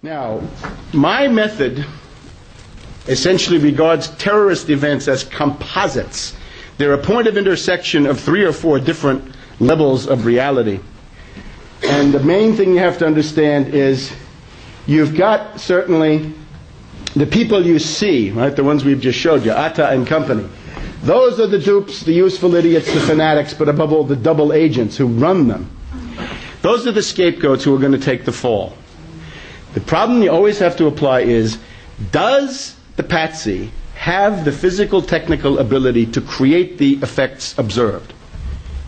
Now, my method essentially regards terrorist events as composites. They're a point of intersection of 3 or 4 different levels of reality. And the main thing you have to understand is you've got certainly the people you see, right, the ones we've just showed you, Atta and company. Those are the dupes, the useful idiots, the fanatics, but above all the double agents who run them. Those are the scapegoats who are going to take the fall. The problem you always have to apply is, does the patsy have the physical technical ability to create the effects observed?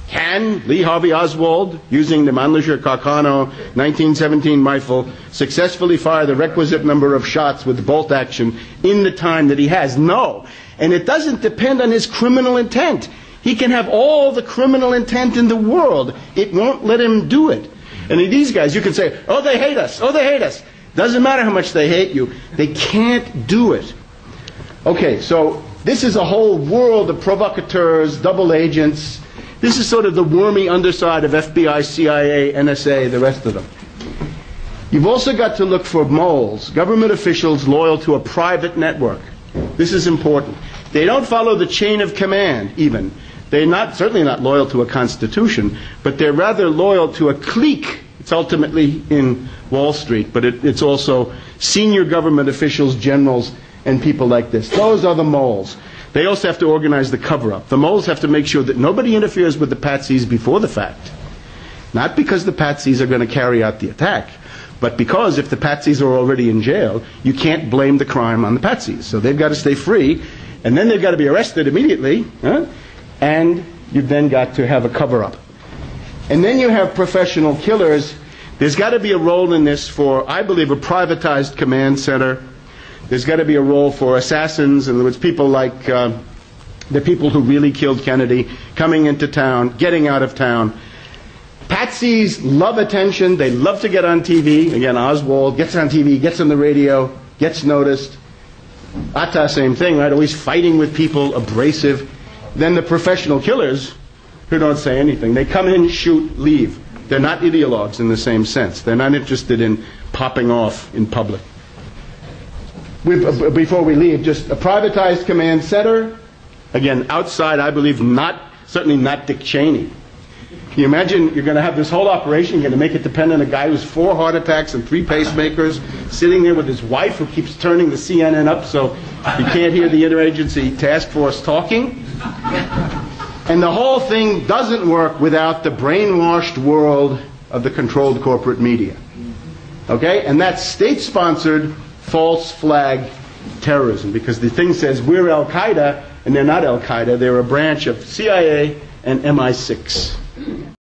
Can Lee Harvey Oswald, using the Mannlicher Carcano 1917 rifle, successfully fire the requisite number of shots with bolt action in the time that he has? No. And it doesn't depend on his criminal intent. He can have all the criminal intent in the world. It won't let him do it. And these guys, you can say, oh, they hate us, oh, they hate us. Doesn't matter how much they hate you. They can't do it. Okay, so this is a whole world of provocateurs, double agents. This is sort of the wormy underside of FBI, CIA, NSA, the rest of them. You've also got to look for moles, government officials loyal to a private network. This is important. They don't follow the chain of command, even. They're certainly not loyal to a constitution, but they're rather loyal to a clique. It's ultimately in Wall Street, but it's also senior government officials, generals, and people like this. Those are the moles. They also have to organize the cover-up. The moles have to make sure that nobody interferes with the patsies before the fact. Not because the patsies are going to carry out the attack, but because if the patsies are already in jail, you can't blame the crime on the patsies. So they've got to stay free, and then they've got to be arrested immediately, and you've then got to have a cover-up. And then you have professional killers. There's got to be a role in this for, I believe, a privatized command center. There's got to be a role for assassins. In other words, people like the people who really killed Kennedy, coming into town, getting out of town. Patsies love attention. They love to get on TV. Again, Oswald gets on TV, gets on the radio, gets noticed. Atta, same thing, right? Always fighting with people, abrasive. Then the professional killers who don't say anything. They come in, shoot, leave. They're not ideologues in the same sense. They're not interested in popping off in public. Before we leave, just a privatized command center. Again, outside, I believe, certainly not Dick Cheney. Can you imagine you're going to have this whole operation, you're going to make it depend on a guy who's 4 heart attacks and 3 pacemakers, sitting there with his wife who keeps turning the CNN up so you can't hear the interagency task force talking? And the whole thing doesn't work without the brainwashed world of the controlled corporate media. Okay? And that's state-sponsored false flag terrorism, because the thing says we're Al-Qaeda, and they're not Al-Qaeda. They're a branch of CIA and MI6.